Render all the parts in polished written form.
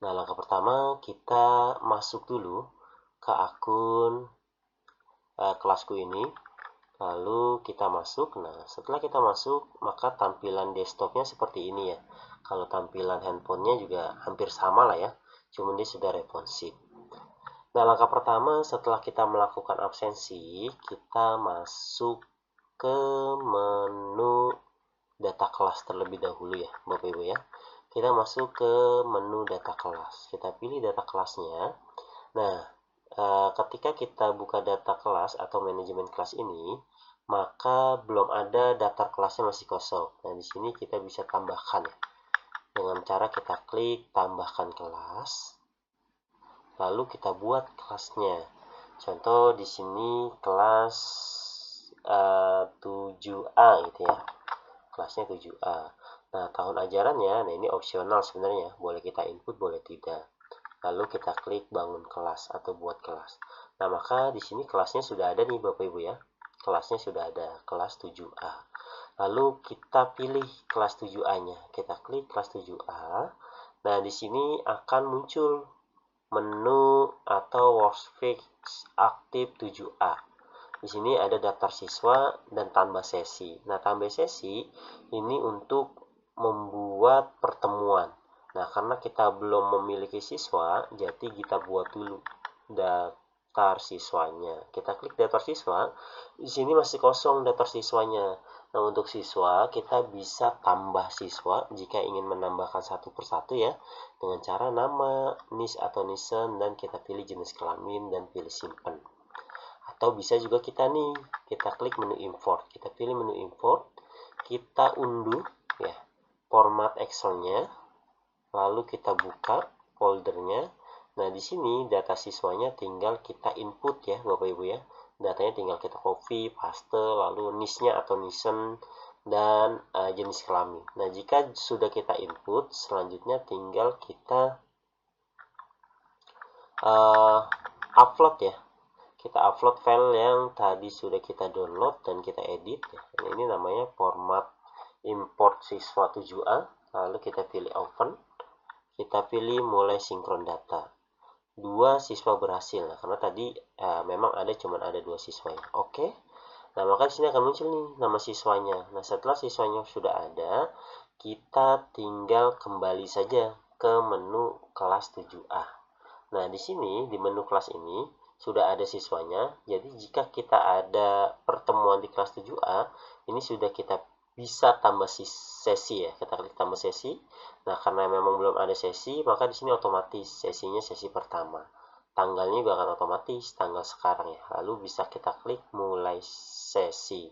Nah, langkah pertama kita masuk dulu ke akun kelasku ini. Lalu kita masuk. Nah, setelah kita masuk, maka tampilan desktopnya seperti ini ya. Kalau tampilan handphonenya juga hampir sama lah ya. Cuman dia sudah responsif. Nah, langkah pertama setelah kita melakukan absensi, kita masuk ke menu data kelas terlebih dahulu ya, Bapak Ibu ya. Kita masuk ke menu data kelas. Kita pilih data kelasnya. Nah, ketika kita buka data kelas atau manajemen kelas ini, maka belum ada daftar kelasnya masih kosong. Nah, di sini kita bisa tambahkan ya. Dengan cara kita klik tambahkan kelas, lalu kita buat kelasnya. Contoh di sini kelas 7A gitu ya. Kelasnya 7A. Nah, tahun ajarannya, nah ini opsional sebenarnya. Boleh kita input, boleh tidak. Lalu kita klik bangun kelas atau buat kelas. Nah, maka di sini kelasnya sudah ada nih Bapak Ibu ya. Kelasnya sudah ada, kelas 7A. Lalu kita pilih kelas 7A-nya. Kita klik kelas 7A. Nah, di sini akan muncul menu atau workspace aktif 7A. Di sini ada daftar siswa dan tambah sesi. Nah, tambah sesi ini untuk membuat pertemuan. Nah, karena kita belum memiliki siswa, jadi kita buat dulu daftar siswanya. Kita klik daftar siswa. Di sini masih kosong daftar siswanya. Nah, untuk siswa kita bisa tambah siswa jika ingin menambahkan satu persatu ya, dengan cara nama, NIS atau NISEN, dan kita pilih jenis kelamin dan pilih simpan. Atau bisa juga kita klik menu import. Kita pilih menu import, kita unduh ya format Excelnya, lalu kita buka foldernya. Nah, di sini data siswanya tinggal kita input ya, Bapak Ibu ya. Datanya tinggal kita copy, paste, lalu NIS-nya atau NISEN, dan jenis kelamin. Nah, jika sudah kita input, selanjutnya tinggal kita upload ya. Kita upload file yang tadi sudah kita download dan kita edit ya. Nah, ini namanya format import siswa 7A. Lalu kita pilih open. Kita pilih mulai sinkron data. Dua siswa berhasil. Nah, karena tadi memang ada dua siswa ya. Oke. Nah, maka di sini akan muncul nih nama siswanya. Nah, setelah siswanya sudah ada, kita tinggal kembali saja ke menu kelas 7A. Nah, di sini di menu kelas ini sudah ada siswanya. Jadi jika kita ada pertemuan di kelas 7A, ini sudah kita bisa tambah sesi ya. Kita klik tambah sesi. Nah, karena memang belum ada sesi, maka di sini otomatis sesinya sesi pertama. Tanggalnya juga akan otomatis tanggal sekarang ya. Lalu bisa kita klik mulai sesi.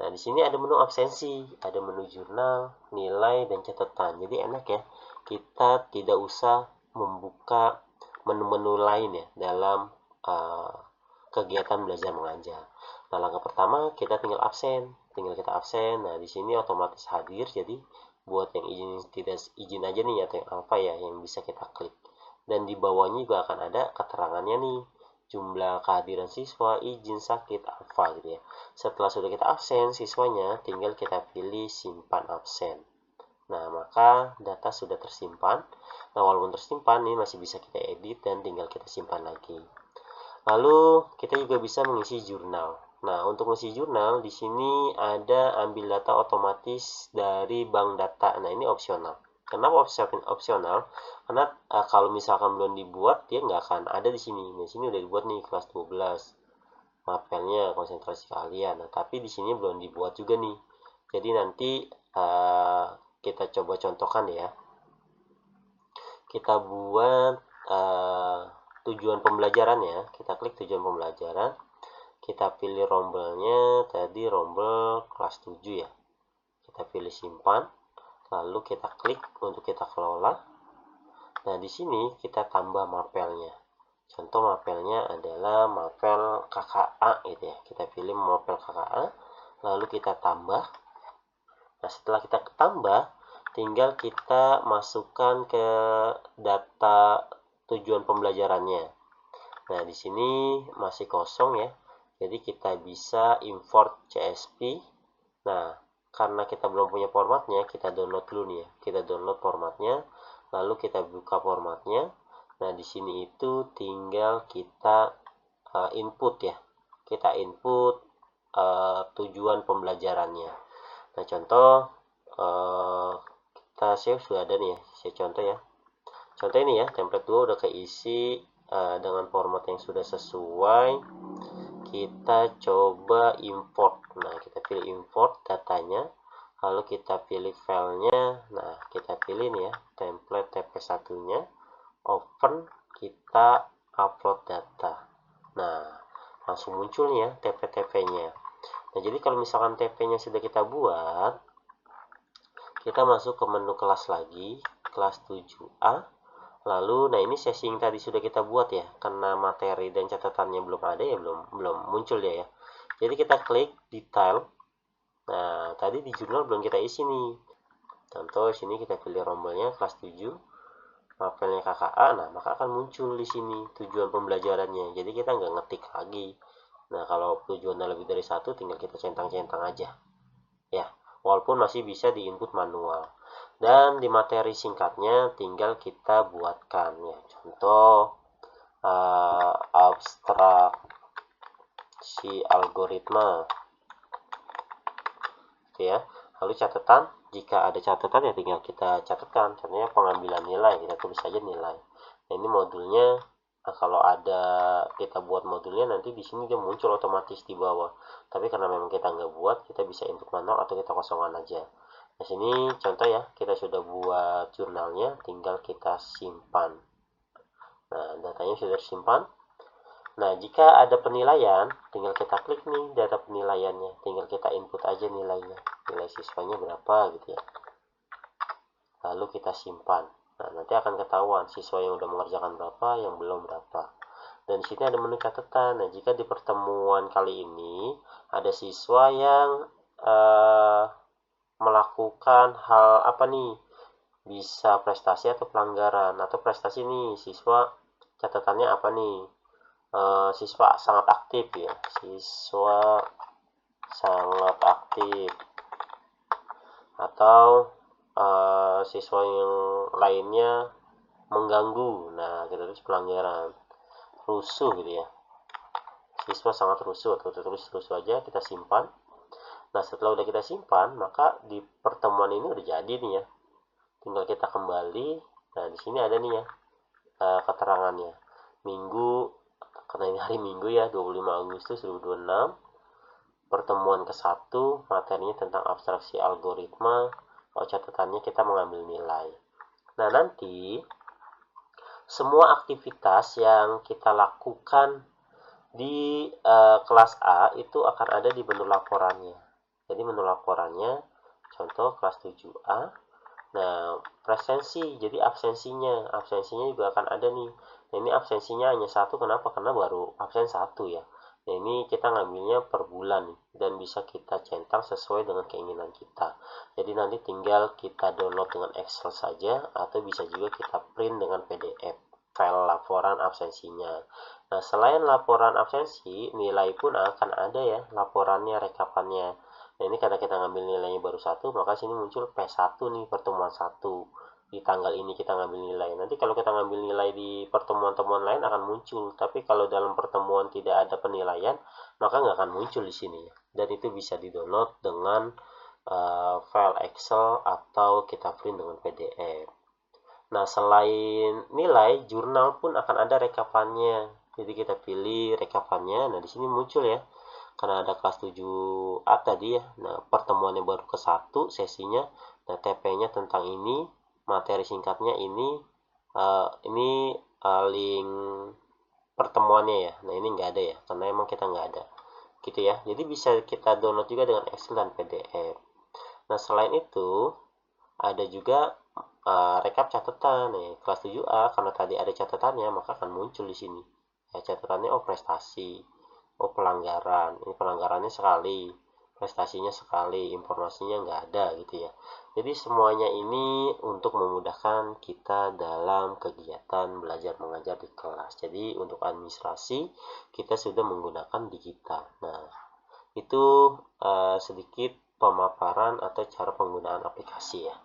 Nah, di sini ada menu absensi, ada menu jurnal, nilai, dan catatan. Jadi enak ya. Kita tidak usah membuka menu-menu lain ya dalam uh, kegiatan belajar mengajar. Nah, langkah pertama kita tinggal absen, Nah, di sini otomatis hadir. Jadi buat yang izin tidak izin aja nih atau yang alpha ya yang bisa kita klik. Dan di bawahnya juga akan ada keterangannya nih, jumlah kehadiran siswa, izin, sakit, alpha gitu ya. Setelah sudah kita absen siswanya, tinggal kita pilih simpan absen. Nah, maka data sudah tersimpan. Nah, walaupun tersimpan, ini masih bisa kita edit dan tinggal kita simpan lagi. Lalu, kita juga bisa mengisi jurnal. Nah, untuk mengisi jurnal, di sini ada ambil data otomatis dari bank data. Nah, ini opsional. Kenapa opsional? Karena kalau misalkan belum dibuat, dia nggak akan ada di sini. Nah, di sini udah dibuat nih, kelas 12. Mapelnya konsentrasi kalian. Nah, tapi di sini belum dibuat juga nih. Jadi nanti kita coba contohkan ya. Kita buat tujuan pembelajarannya. Kita klik tujuan pembelajaran. Kita pilih rombelnya. Tadi rombel kelas 7 ya. Kita pilih simpan. Lalu kita klik untuk kita kelola. Nah, di sini kita tambah mapelnya. Contoh mapelnya adalah mapel KKA gitu ya. Kita pilih mapel KKA. Lalu kita tambah. Nah, setelah kita tambah, tinggal kita masukkan ke data tujuan pembelajarannya. Nah, di sini masih kosong ya. Jadi kita bisa import CSV. Nah, karena kita belum punya formatnya, kita download dulu nih ya. Kita download formatnya. lalu kita buka formatnya. Nah, di sini itu tinggal kita input ya. Kita input tujuan pembelajarannya. Nah, contoh kita save sudah ada nih ya. Saya contoh ya. Contoh ini ya, template 2 udah keisi dengan format yang sudah sesuai. Kita coba import. Nah, kita pilih import datanya, lalu kita pilih filenya. Nah, kita pilih nih ya, template TP1-nya, open, kita upload data. Nah, langsung muncul nih ya TP-TP-nya. Nah, jadi kalau misalkan TP-nya sudah kita buat, kita masuk ke menu kelas lagi, kelas 7A. Lalu, nah ini sesi yang tadi sudah kita buat ya, karena materi dan catatannya belum ada ya, belum muncul ya. Jadi kita klik detail. Nah, tadi di jurnal belum kita isi nih. Contoh sini kita pilih rombelnya kelas 7, mapelnya KKA. Nah, maka akan muncul di sini tujuan pembelajarannya. Jadi kita nggak ngetik lagi. Nah, kalau tujuannya lebih dari satu, tinggal kita centang-centang aja. Ya, walaupun masih bisa di input manual. Dan di materi singkatnya tinggal kita buatkan ya. Contoh abstraksi algoritma gitu ya. Lalu catatan, jika ada catatan ya tinggal kita catatkan. Contohnya pengambilan nilai, kita tulis saja nilai. Nah, ini modulnya. Nah, kalau ada kita buat modulnya, nanti di sini dia muncul otomatis di bawah. Tapi karena memang kita nggak buat, kita bisa input manual atau kita kosongan aja. Nah, sini contoh ya, kita sudah buat jurnalnya, tinggal kita simpan. Nah, datanya sudah disimpan. Nah, jika ada penilaian, tinggal kita klik nih data penilaiannya. Tinggal kita input aja nilainya. Nilai siswanya berapa gitu ya. Lalu kita simpan. Nah, nanti akan ketahuan siswa yang udah mengerjakan berapa, yang belum berapa. Dan di sini ada menu catatan. Nah, jika di pertemuan kali ini ada siswa yang melakukan hal apa nih, bisa prestasi atau pelanggaran. Atau prestasi nih, siswa catatannya apa nih, siswa sangat aktif ya, siswa sangat aktif. Atau siswa yang lainnya mengganggu. Nah, kita tulis pelanggaran, rusuh gitu ya, siswa sangat rusuh, atau kita tulis rusuh aja, kita simpan. Nah, setelah udah kita simpan, maka di pertemuan ini udah jadi nih ya. Tinggal kita kembali. Nah, di sini ada nih ya keterangannya. Minggu, karena ini hari Minggu ya, 25 Agustus 2026. Pertemuan ke-1, materinya tentang abstraksi algoritma. Oh, catatannya kita mengambil nilai. Nah, nanti semua aktivitas yang kita lakukan di kelas A itu akan ada di menu laporannya. Jadi menu laporannya, contoh kelas 7A. Nah, presensi, jadi absensinya juga akan ada nih. Nah, ini absensinya hanya satu, kenapa? Karena baru absen satu ya. Nah, ini kita ngambilnya per bulan dan bisa kita centang sesuai dengan keinginan kita. Jadi nanti tinggal kita download dengan Excel saja, atau bisa juga kita print dengan PDF file laporan absensinya. Nah, selain laporan absensi, nilai pun akan ada ya laporannya, rekapannya. Nah, ini karena kita ngambil nilainya baru satu, maka sini muncul P1 nih, pertemuan 1. Di tanggal ini kita ngambil nilai. Nanti kalau kita ngambil nilai di pertemuan-pertemuan lain akan muncul. Tapi kalau dalam pertemuan tidak ada penilaian, maka nggak akan muncul di sini. Dan itu bisa di-download dengan file Excel atau kita print dengan PDF. Nah, selain nilai, jurnal pun akan ada rekapannya. Jadi kita pilih rekapannya. Nah, di sini muncul ya. Karena ada kelas 7A tadi ya. Nah, pertemuannya baru ke-1 sesinya. Nah, TP-nya tentang ini, materi singkatnya ini link pertemuannya ya. Nah, ini nggak ada ya, karena emang kita nggak ada. Gitu ya. Jadi bisa kita download juga dengan Excel dan PDF. Nah, selain itu, ada juga rekap catatan nih, kelas 7A, karena tadi ada catatannya, maka akan muncul di sini. Ya, catatannya prestasi. Pelanggaran, ini pelanggarannya sekali, prestasinya sekali, informasinya nggak ada gitu ya. Jadi semuanya ini untuk memudahkan kita dalam kegiatan belajar mengajar di kelas. Jadi untuk administrasi kita sudah menggunakan digital. Nah, itu sedikit pemaparan atau cara penggunaan aplikasi ya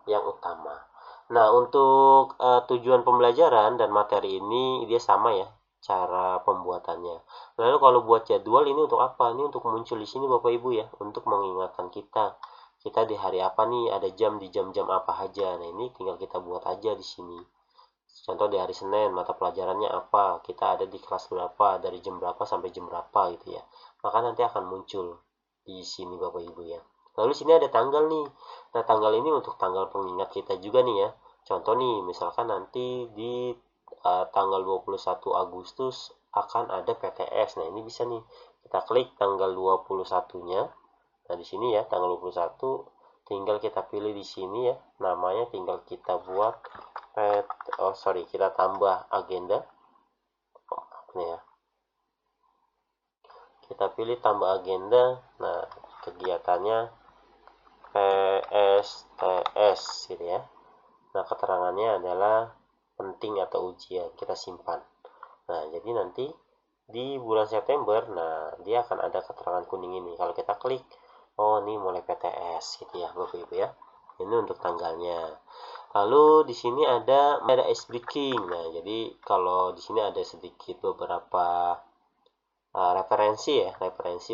yang utama. Nah, untuk tujuan pembelajaran dan materi ini dia sama ya cara pembuatannya. Lalu kalau buat jadwal ini untuk apa? Ini untuk muncul di sini Bapak Ibu ya, untuk mengingatkan kita. Kita di hari apa nih, ada jam di jam-jam apa aja. Nah, ini tinggal kita buat aja di sini. Contoh di hari Senin, mata pelajarannya apa? Kita ada di kelas berapa, dari jam berapa sampai jam berapa gitu ya. Maka nanti akan muncul di sini Bapak Ibu ya. Lalu sini ada tanggal nih. Nah, tanggal ini untuk tanggal pengingat kita juga nih ya. Contoh nih, misalkan nanti di tanggal 21 Agustus akan ada PTS. Nah, ini bisa nih. Kita klik tanggal 21-nya. Nah, di sini ya, tanggal 21 tinggal kita pilih di sini ya. Namanya tinggal kita buat kita tambah agenda. Nih ya. Kita pilih tambah agenda. Nah, kegiatannya PSTS gitu ya. Nah, keterangannya adalah penting atau ujian. Kita simpan. Nah, jadi nanti di bulan September, nah dia akan ada keterangan kuning ini. Kalau kita klik, oh ini mulai PTS gitu ya, Bapak Ibu ya. Ini untuk tanggalnya. Lalu di sini ada ice breaking. Nah, jadi kalau di sini ada sedikit beberapa referensi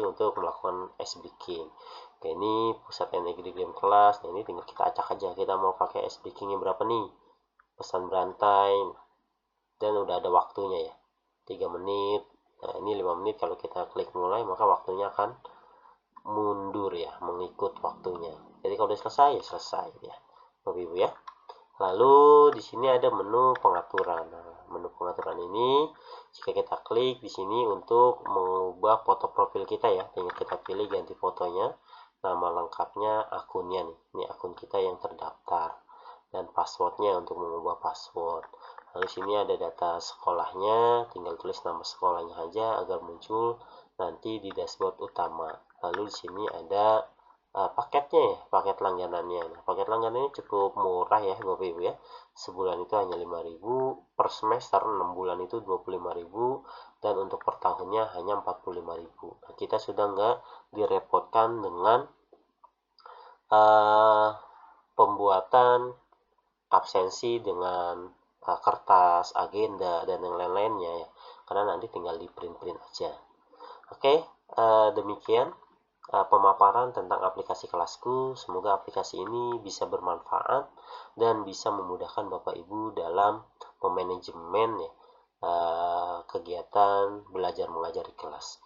untuk melakukan ice breaking. Oke, ini pusat energi di game kelas. Nah, ini tinggal kita acak aja. Kita mau pakai ice breakingnya berapa nih? Pesan berantai. Dan udah ada waktunya ya. 3 menit. Nah, ini 5 menit. Kalau kita klik mulai, maka waktunya akan mundur ya, mengikut waktunya. Jadi kalau udah selesai, ya selesai ya. Bapak Ibu ya. Lalu di sini ada menu pengaturan. Nah, menu pengaturan ini jika kita klik di sini untuk mengubah foto profil kita ya, tinggal kita pilih ganti fotonya, nama lengkapnya, akunnya nih. Ini akun kita yang terdaftar dan passwordnya untuk mengubah password. Lalu sini ada data sekolahnya, tinggal tulis nama sekolahnya aja agar muncul nanti di dashboard utama. Lalu di sini ada paketnya ya, paket langganannya. Nah, paket langganannya cukup murah ya Bapak Ibu ya. Sebulan itu hanya 5.000, per semester 6 bulan itu 25.000, dan untuk per tahunnya hanya 45.000. Nah, kita sudah nggak direpotkan dengan uh, pembuatan absensi dengan kertas, agenda, dan yang lain-lainnya ya. Karena nanti tinggal di print-print aja. Oke, demikian pemaparan tentang aplikasi kelasku. Semoga aplikasi ini bisa bermanfaat dan bisa memudahkan Bapak Ibu dalam memanajemen ya, kegiatan belajar mengajar di kelas.